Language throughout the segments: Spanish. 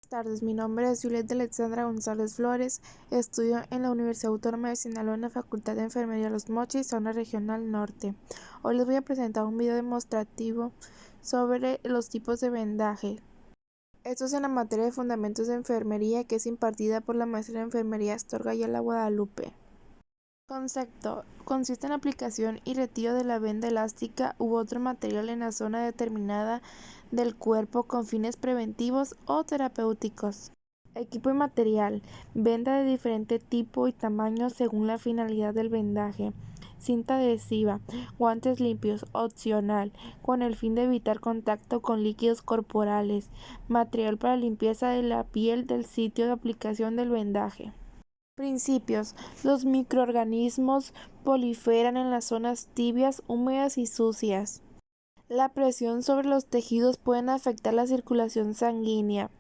Buenas tardes, mi nombre es Juliet Alexandra González Flores, estudio en la Universidad Autónoma de Sinaloa en la Facultad de Enfermería Los Mochis, zona regional norte. Hoy les voy a presentar un video demostrativo sobre los tipos de vendaje. Esto es en la materia de Fundamentos de Enfermería que es impartida por la maestra de Enfermería Astorga Ayala Guadalupe. Concepto: consiste en aplicación y retiro de la venda elástica u otro material en la zona determinada del cuerpo con fines preventivos o terapéuticos. Equipo y material: venda de diferente tipo y tamaño según la finalidad del vendaje. Cinta adhesiva, guantes limpios, opcional, con el fin de evitar contacto con líquidos corporales. Material para limpieza de la piel del sitio de aplicación del vendaje. Principios: los microorganismos proliferan en las zonas tibias, húmedas y sucias. La presión sobre los tejidos puede afectar la circulación sanguínea.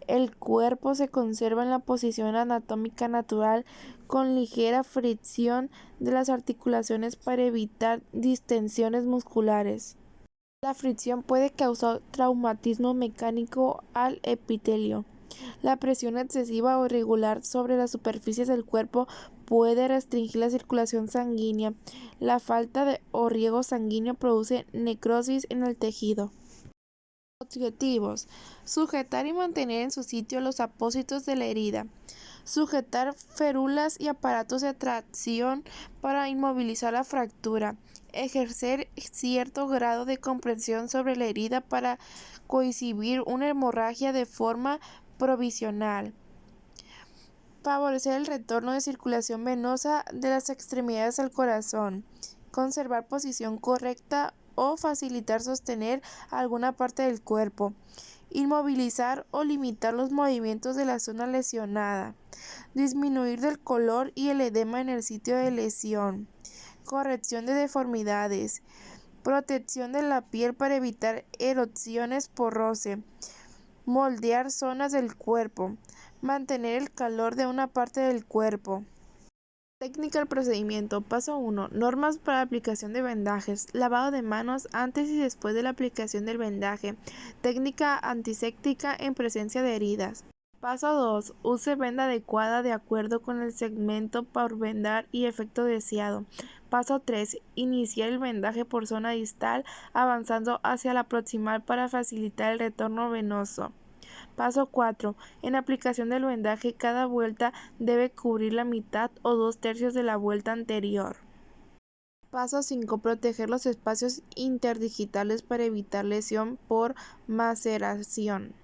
El cuerpo se conserva en la posición anatómica natural con ligera fricción de las articulaciones para evitar distensiones musculares. La fricción puede causar traumatismo mecánico al epitelio. La presión excesiva o irregular sobre las superficies del cuerpo puede restringir la circulación sanguínea. La falta de o riego sanguíneo produce necrosis en el tejido. Objetivos: sujetar y mantener en su sitio los apósitos de la herida. Sujetar férulas y aparatos de tracción para inmovilizar la fractura. Ejercer cierto grado de compresión sobre la herida para cohibir una hemorragia de forma provisional. Favorecer el retorno de circulación venosa de las extremidades al corazón. Conservar posición correcta o facilitar sostener alguna parte del cuerpo. Inmovilizar o limitar los movimientos de la zona lesionada. Disminuir del color y el edema en el sitio de lesión. Corrección de deformidades. Protección de la piel para evitar erupciones por roce. Moldear zonas del cuerpo. Mantener el calor de una parte del cuerpo. Técnica del procedimiento. Paso 1. Normas para aplicación de vendajes. Lavado de manos antes y después de la aplicación del vendaje. Técnica antiséptica en presencia de heridas. Paso 2. Use venda adecuada de acuerdo con el segmento por vendar y efecto deseado. Paso 3. Iniciar el vendaje por zona distal avanzando hacia la proximal para facilitar el retorno venoso. Paso 4. En aplicación del vendaje, cada vuelta debe cubrir la mitad o 2/3 de la vuelta anterior. Paso 5. Proteger los espacios interdigitales para evitar lesión por maceración.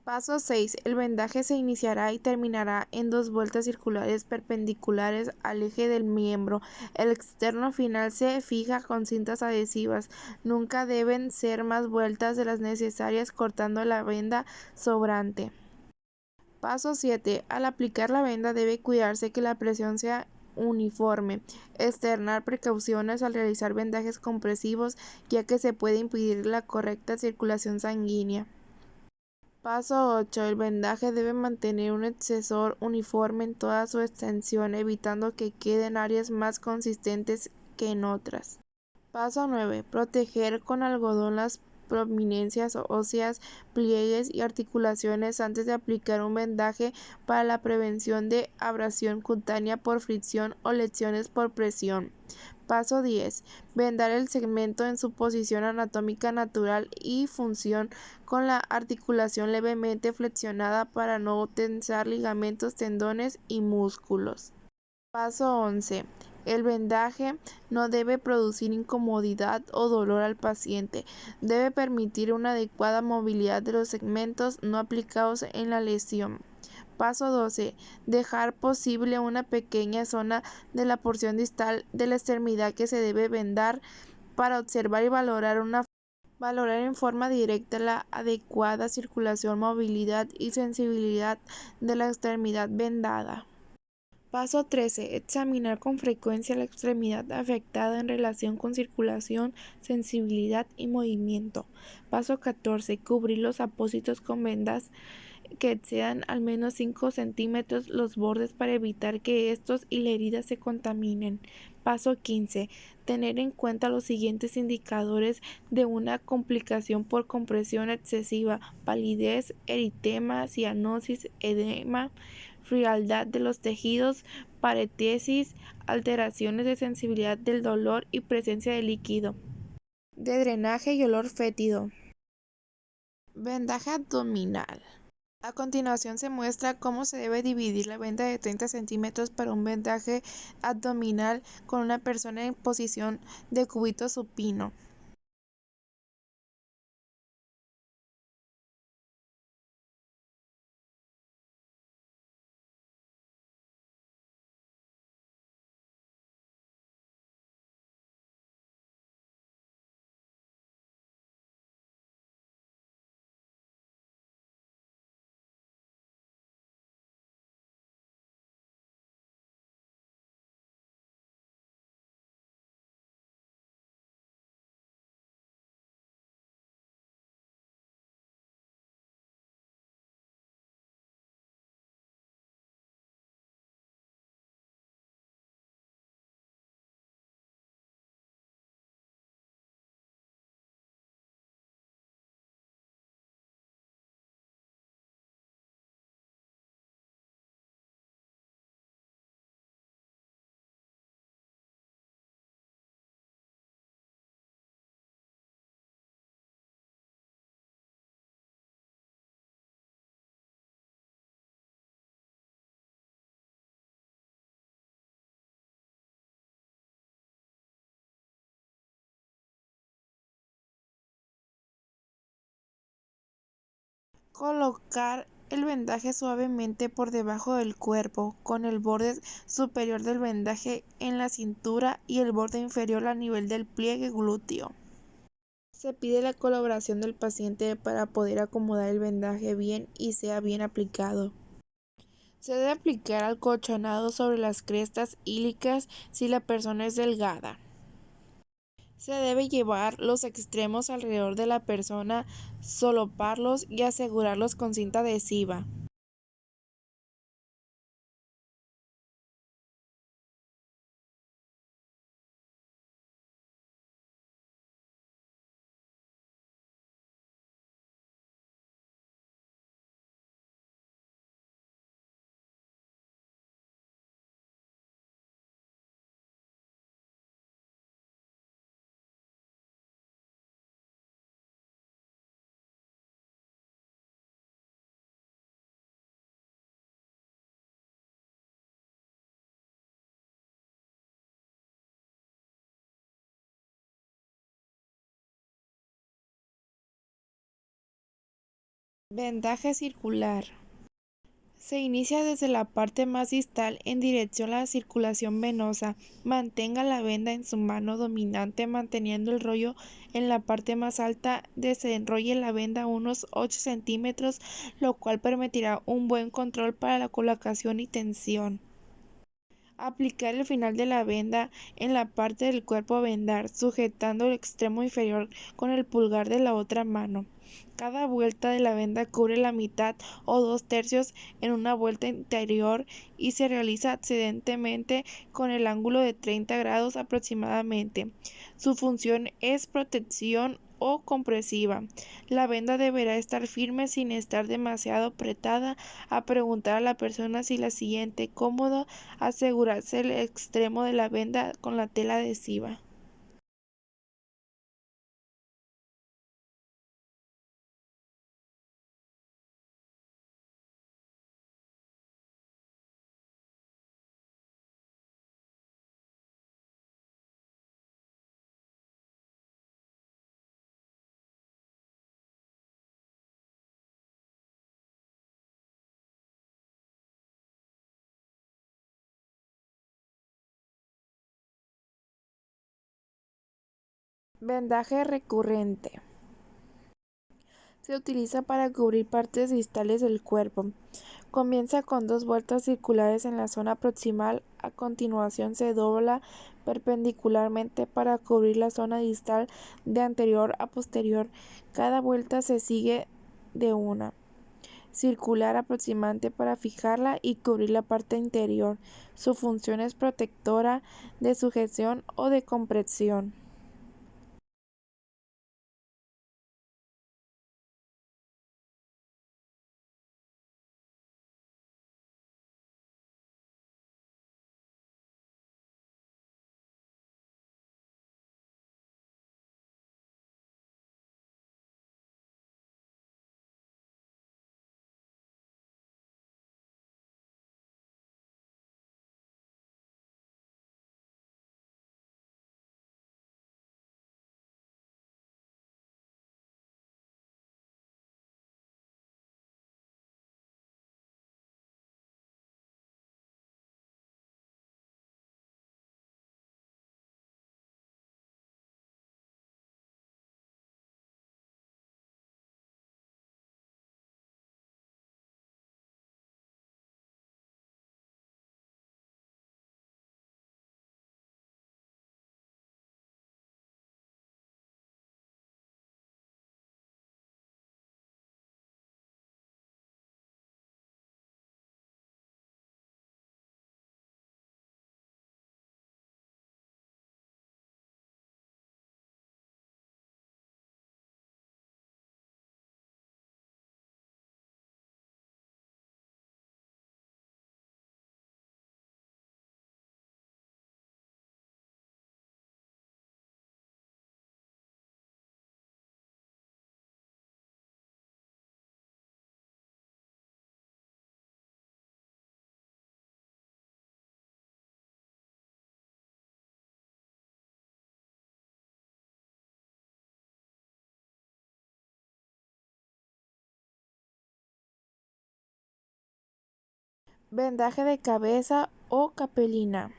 Paso 6. El vendaje se iniciará y terminará en 2 vueltas circulares perpendiculares al eje del miembro. El externo final se fija con cintas adhesivas. Nunca deben ser más vueltas de las necesarias cortando la venda sobrante. Paso 7. Al aplicar la venda debe cuidarse que la presión sea uniforme. Externar precauciones al realizar vendajes compresivos, ya que se puede impedir la correcta circulación sanguínea. Paso 8. El vendaje debe mantener un espesor uniforme en toda su extensión, evitando que queden áreas más consistentes que en otras. Paso 9. Proteger con algodón las prominencias óseas, pliegues y articulaciones antes de aplicar un vendaje para la prevención de abrasión cutánea por fricción o lesiones por presión. Paso 10. Vendar el segmento en su posición anatómica natural y función con la articulación levemente flexionada para no tensar ligamentos, tendones y músculos. Paso 11. El vendaje no debe producir incomodidad o dolor al paciente. Debe permitir una adecuada movilidad de los segmentos no aplicados en la lesión. Paso 12. Dejar posible una pequeña zona de la porción distal de la extremidad que se debe vendar para observar y valorar en forma directa la adecuada circulación, movilidad y sensibilidad de la extremidad vendada. Paso 13. Examinar con frecuencia la extremidad afectada en relación con circulación, sensibilidad y movimiento. Paso 14. Cubrir los apósitos con vendas que excedan al menos 5 centímetros los bordes para evitar que estos y la herida se contaminen. Paso 15. Tener en cuenta los siguientes indicadores de una complicación por compresión excesiva: palidez, eritema, cianosis, edema, frialdad de los tejidos, paretesis, alteraciones de sensibilidad del dolor y presencia de líquido, de drenaje y olor fétido. Vendaje abdominal. A continuación se muestra cómo se debe dividir la venda de 30 centímetros para un vendaje abdominal con una persona en posición de cúbito supino. Colocar el vendaje suavemente por debajo del cuerpo, con el borde superior del vendaje en la cintura y el borde inferior a nivel del pliegue glúteo. Se pide la colaboración del paciente para poder acomodar el vendaje bien y sea bien aplicado. Se debe aplicar acolchonado sobre las crestas ílicas si la persona es delgada. Se debe llevar los extremos alrededor de la persona, solaparlos y asegurarlos con cinta adhesiva. Vendaje circular. Se inicia desde la parte más distal en dirección a la circulación venosa. Mantenga la venda en su mano dominante manteniendo el rollo en la parte más alta. Desenrolle la venda unos 8 centímetros, lo cual permitirá un buen control para la colocación y tensión. Aplicar el final de la venda en la parte del cuerpo a vendar, sujetando el extremo inferior con el pulgar de la otra mano. Cada vuelta de la venda cubre la mitad o 2/3 en una vuelta interior y se realiza ascendentemente con el ángulo de 30 grados aproximadamente. Su función es protección o compresiva. La venda deberá estar firme sin estar demasiado apretada. A preguntar a la persona si la siente cómodo, asegurarse el extremo de la venda con la tela adhesiva. Vendaje recurrente. Se utiliza para cubrir partes distales del cuerpo. Comienza con 2 vueltas circulares en la zona proximal, a continuación se dobla perpendicularmente para cubrir la zona distal de anterior a posterior. Cada vuelta se sigue de una circular aproximante para fijarla y cubrir la parte interior. Su función es protectora, de sujeción o de compresión. Vendaje de cabeza o capelina.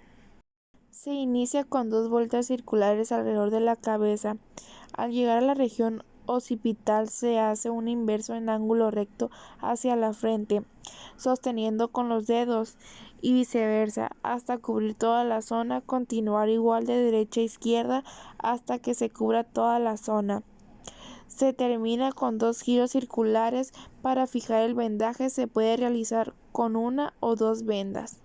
Se inicia con 2 vueltas circulares alrededor de la cabeza. Al llegar a la región occipital se hace un inverso en ángulo recto hacia la frente, sosteniendo con los dedos y viceversa hasta cubrir toda la zona. Continuar igual de derecha a izquierda hasta que se cubra toda la zona. Se termina con 2 giros circulares. Para fijar el vendaje se puede realizar con 1 o 2 vendas.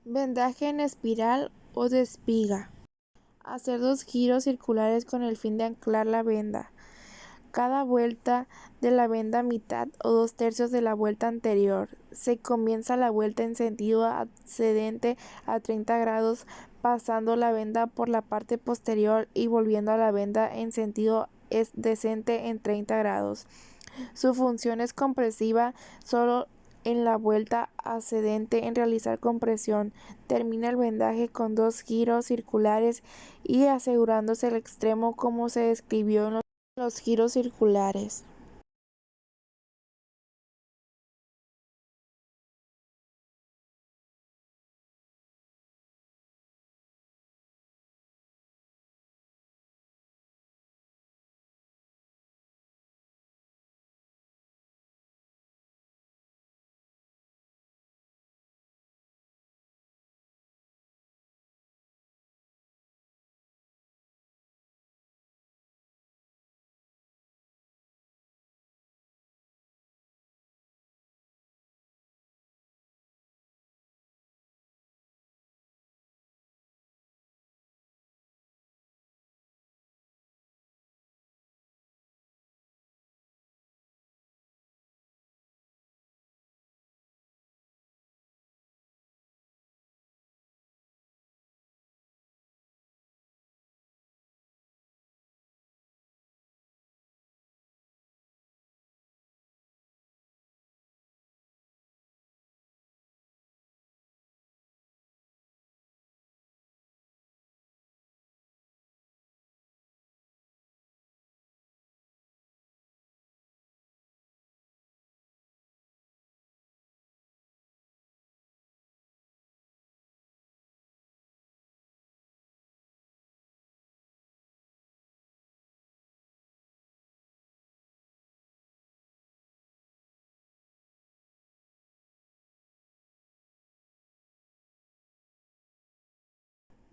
Vendaje en espiral o de espiga. Hacer 2 giros circulares con el fin de anclar la venda. Cada vuelta de la venda a mitad o 2/3 de la vuelta anterior. Se comienza la vuelta en sentido ascendente a 30 grados, pasando la venda por la parte posterior y volviendo a la venda en sentido descendente en 30 grados. Su función es compresiva solo en la vuelta ascendente en realizar compresión. Termina el vendaje con 2 giros circulares y asegurándose el extremo como se describió en los giros circulares.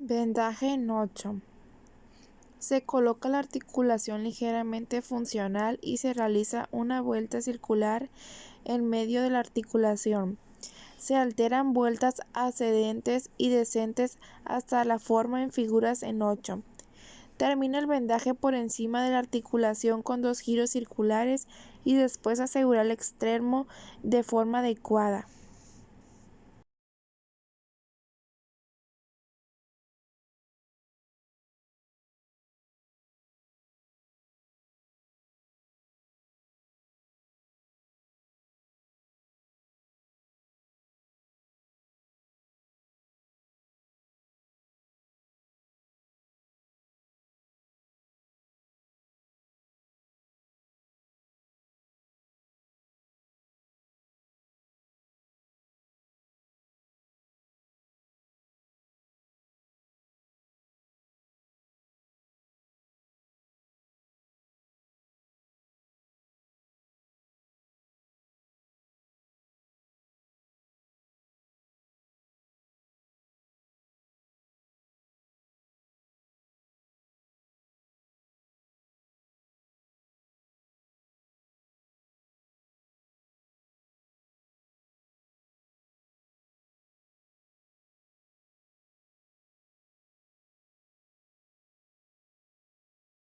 Vendaje en 8. Se coloca la articulación ligeramente funcional y se realiza una vuelta circular en medio de la articulación. Se alternan vueltas ascendentes y descendentes hasta la forma en figuras en 8. Termina el vendaje por encima de la articulación con 2 giros circulares y después asegura el extremo de forma adecuada.